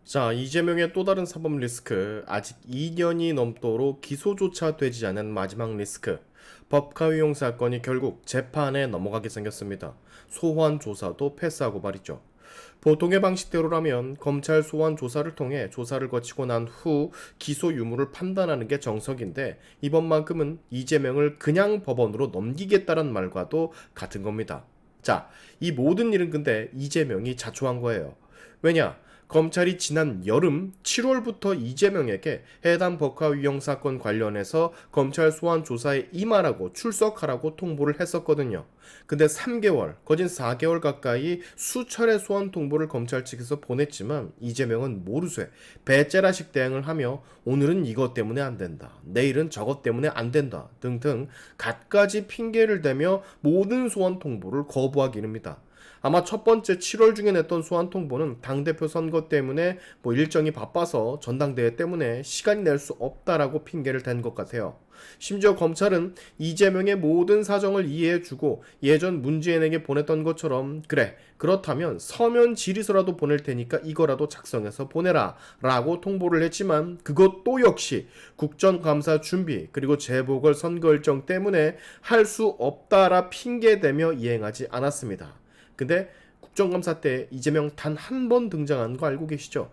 자, 이재명의 또 다른 사법 리스크, 아직 2년이 넘도록 기소조차 되지 않은 마지막 리스크. 법카위용 사건이 결국 재판에 넘어가게 생겼습니다. 소환 조사도 패스하고 말이죠. 보통의 방식대로라면 검찰 소환 조사를 통해 조사를 거치고 난 후 기소 유무를 판단하는 게 정석인데, 이번만큼은 이재명을 그냥 법원으로 넘기겠다는 말과도 같은 겁니다. 자, 이 모든 일은 근데 이재명이 자초한 거예요. 왜냐? 검찰이 지난 여름 7월부터 이재명에게 해당 법카위용 사건 관련해서 검찰 소환 조사에 임하라고 출석하라고 통보를 했었거든요. 근데 3개월, 거진 4개월 가까이 수차례 소환 통보를 검찰 측에서 보냈지만 이재명은 모르쇠, 배째라식 대응을 하며 오늘은 이것 때문에 안 된다, 내일은 저것 때문에 안 된다 등등 갖가지 핑계를 대며 모든 소환 통보를 거부하기입니다. 아마 첫 번째 7월 중에 냈던 소환 통보는 당대표 선거 때문에 일정이 바빠서 전당대회 때문에 시간이 낼 수 없다라고 핑계를 댄 것 같아요. 심지어 검찰은 이재명의 모든 사정을 이해해주고 예전 문재인에게 보냈던 것처럼 그래, 그렇다면 서면 질의서라도 보낼 테니까 이거라도 작성해서 보내라 라고 통보를 했지만 그것도 역시 국정감사 준비 그리고 재보궐 선거 일정 때문에 할 수 없다라 핑계대며 이행하지 않았습니다. 근데 국정감사 때 이재명 단 한 번 등장한 거 알고 계시죠?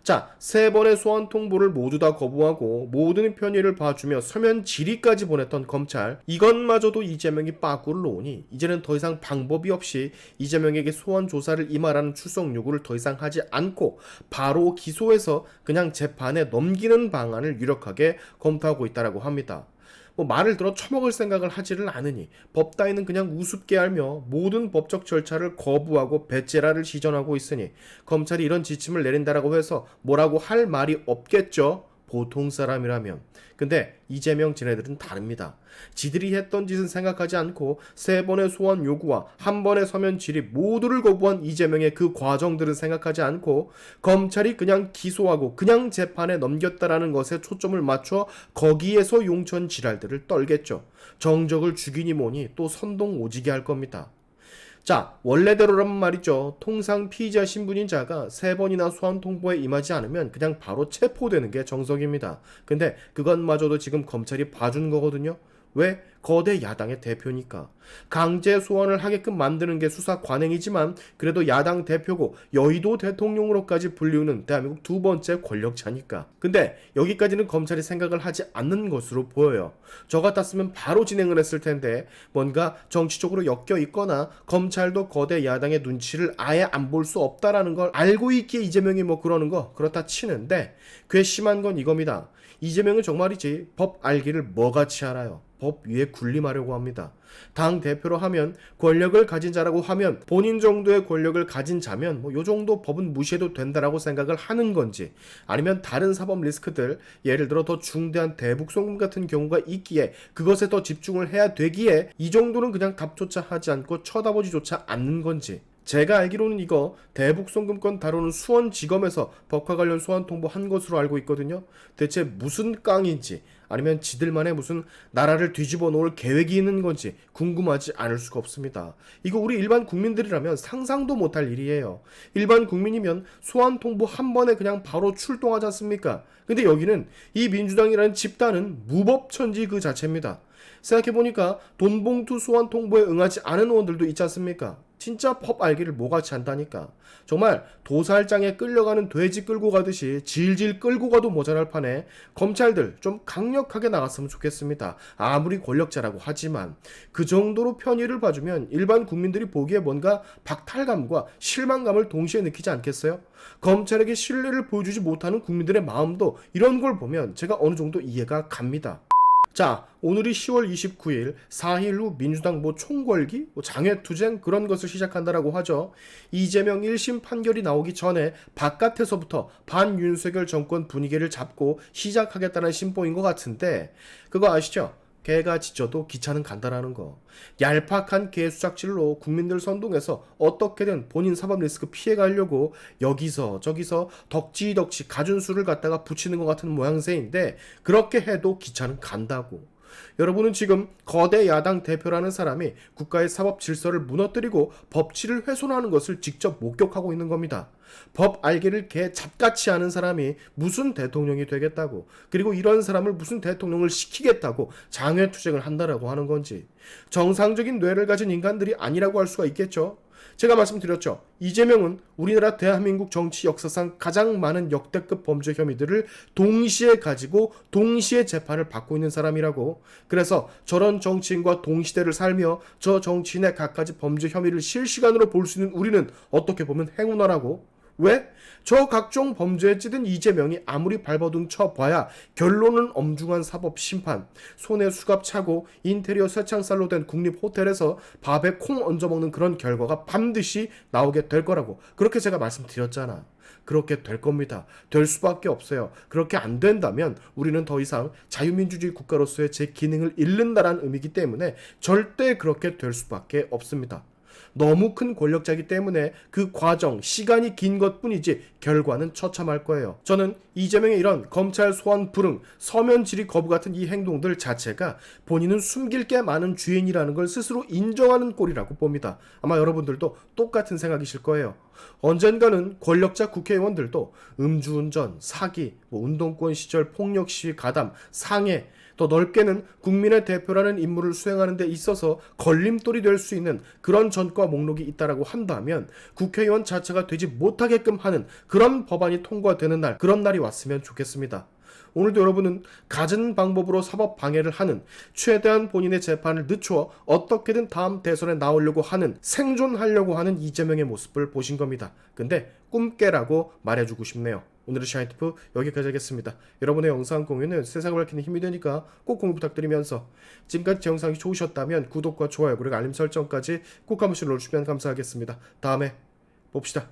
자, 3번의 소환 통보를 모두 다 거부하고 모든 편의를 봐주며 서면 질의까지 보냈던 검찰, 이것마저도 이재명이 빠꾸를 놓으니 이제는 더 이상 방법이 없이 이재명에게 소환 조사를 임하라는 출석 요구를 더 이상 하지 않고 바로 기소해서 그냥 재판에 넘기는 방안을 유력하게 검토하고 있다고 합니다. 말을 들어 처먹을 생각을 하지를 않으니 법 따위는 그냥 우습게 알며 모든 법적 절차를 거부하고 배째라를 시전하고 있으니 검찰이 이런 지침을 내린다라고 해서 뭐라고 할 말이 없겠죠. 보통 사람이라면. 근데 이재명 지네들은 다릅니다. 지들이 했던 짓은 생각하지 않고 3번의 소환 요구와 1번의 서면 질의 모두를 거부한 이재명의 그 과정들은 생각하지 않고 검찰이 그냥 기소하고 그냥 재판에 넘겼다라는 것에 초점을 맞춰 거기에서 용천 지랄들을 떨겠죠. 정적을 죽이니 뭐니 또 선동 오지게 할 겁니다. 자, 원래대로라면 말이죠. 통상 피의자 신분인 자가 3번이나 소환 통보에 임하지 않으면 그냥 바로 체포되는 게 정석입니다. 근데 그것마저도 지금 검찰이 봐준 거거든요. 왜? 거대 야당의 대표니까. 강제 소환을 하게끔 만드는 게 수사 관행이지만 그래도 야당 대표고 여의도 대통령으로까지 불리우는 대한민국 두 번째 권력자니까. 근데 여기까지는 검찰이 생각을 하지 않는 것으로 보여요. 저 같았으면 바로 진행을 했을 텐데 뭔가 정치적으로 엮여 있거나 검찰도 거대 야당의 눈치를 아예 안 볼 수 없다라는 걸 알고 있기에 이재명이 그러는 거 그렇다 치는데 괘씸한 건 이겁니다. 이재명은 정말이지 법 알기를 뭐같이 알아요. 법 위에 군림하려고 합니다. 당 대표로 하면 권력을 가진 자라고 하면 본인 정도의 권력을 가진 자면 요 정도 법은 무시해도 된다라고 생각을 하는 건지, 아니면 다른 사법 리스크들, 예를 들어 더 중대한 대북송금 같은 경우가 있기에 그것에 더 집중을 해야 되기에 이 정도는 그냥 답조차 하지 않고 쳐다보지조차 않는 건지. 제가 알기로는 이거 대북송금권 다루는 수원지검에서 법과 관련 소환 통보한 것으로 알고 있거든요. 대체 무슨 깡인지 아니면 지들만의 무슨 나라를 뒤집어 놓을 계획이 있는 건지 궁금하지 않을 수가 없습니다. 이거 우리 일반 국민들이라면 상상도 못할 일이에요. 일반 국민이면 소환 통보 한 번에 그냥 바로 출동하지 않습니까? 근데 여기는 이 민주당이라는 집단은 무법천지 그 자체입니다. 생각해보니까 돈봉투 소환 통보에 응하지 않은 의원들도 있지 않습니까? 진짜 법 알기를 뭐같이 한다니까. 정말 도살장에 끌려가는 돼지 끌고 가듯이 질질 끌고 가도 모자랄 판에 검찰들 좀 강력하게 나갔으면 좋겠습니다. 아무리 권력자라고 하지만 그 정도로 편의를 봐주면 일반 국민들이 보기에 뭔가 박탈감과 실망감을 동시에 느끼지 않겠어요? 검찰에게 신뢰를 보여주지 못하는 국민들의 마음도 이런 걸 보면 제가 어느 정도 이해가 갑니다. 자, 오늘이 10월 29일 4일 후 민주당 총궐기, 장외투쟁 그런 것을 시작한다라고 하죠. 이재명 1심 판결이 나오기 전에 바깥에서부터 반윤석열 정권 분위기를 잡고 시작하겠다는 심보인 것 같은데 그거 아시죠? 개가 짖어도 기차는 간다라는 거. 얄팍한 개 수작질로 국민들 선동해서 어떻게든 본인 사법 리스크 피해가려고 여기서 저기서 덕지덕지 가준 수를 갖다가 붙이는 것 같은 모양새인데 그렇게 해도 기차는 간다고. 여러분은 지금 거대 야당 대표라는 사람이 국가의 사법 질서를 무너뜨리고 법치를 훼손하는 것을 직접 목격하고 있는 겁니다. 법 알기를 개 잡같이 하는 사람이 무슨 대통령이 되겠다고, 그리고 이런 사람을 무슨 대통령을 시키겠다고 장외투쟁을 한다라고 하는 건지, 정상적인 뇌를 가진 인간들이 아니라고 할 수가 있겠죠. 제가 말씀드렸죠. 이재명은 우리나라 대한민국 정치 역사상 가장 많은 역대급 범죄 혐의들을 동시에 가지고 동시에 재판을 받고 있는 사람이라고. 그래서 저런 정치인과 동시대를 살며 저 정치인의 갖가지 범죄 혐의를 실시간으로 볼 수 있는 우리는 어떻게 보면 행운아라고. 왜? 저 각종 범죄에 찌든 이재명이 아무리 발버둥 쳐봐야 결론은 엄중한 사법 심판, 손에 수갑 차고 인테리어 쇠창살로 된 국립호텔에서 밥에 콩 얹어 먹는 그런 결과가 반드시 나오게 될 거라고. 그렇게 제가 말씀드렸잖아. 그렇게 될 겁니다. 될 수밖에 없어요. 그렇게 안 된다면 우리는 더 이상 자유민주주의 국가로서의 제 기능을 잃는다라는 의미이기 때문에 절대 그렇게 될 수밖에 없습니다. 너무 큰 권력자이기 때문에 그 과정, 시간이 긴 것뿐이지 결과는 처참할 거예요. 저는 이재명의 이런 검찰 소환 불응, 서면 질의 거부 같은 이 행동들 자체가 본인은 숨길 게 많은 주인이라는 걸 스스로 인정하는 꼴이라고 봅니다. 아마 여러분들도 똑같은 생각이실 거예요. 언젠가는 권력자 국회의원들도 음주운전, 사기, 운동권 시절 폭력 시위 가담, 상해, 더 넓게는 국민의 대표라는 임무를 수행하는 데 있어서 걸림돌이 될 수 있는 그런 전과 목록이 있다라고 한다면 국회의원 자체가 되지 못하게끔 하는 그런 법안이 통과되는 날, 그런 날이 왔으면 좋겠습니다. 오늘도 여러분은 갖은 방법으로 사법 방해를 하는, 최대한 본인의 재판을 늦추어 어떻게든 다음 대선에 나오려고 하는, 생존하려고 하는 이재명의 모습을 보신 겁니다. 근데 꿈깨라고 말해주고 싶네요. 오늘의 샤인티프 여기까지 하겠습니다. 여러분의 영상 공유는 세상을 밝히는 힘이 되니까 꼭 공유 부탁드리면서, 지금까지 제 영상이 좋으셨다면 구독과 좋아요 그리고 알림 설정까지 꼭 한 번씩 눌러주시면 감사하겠습니다. 다음에 봅시다.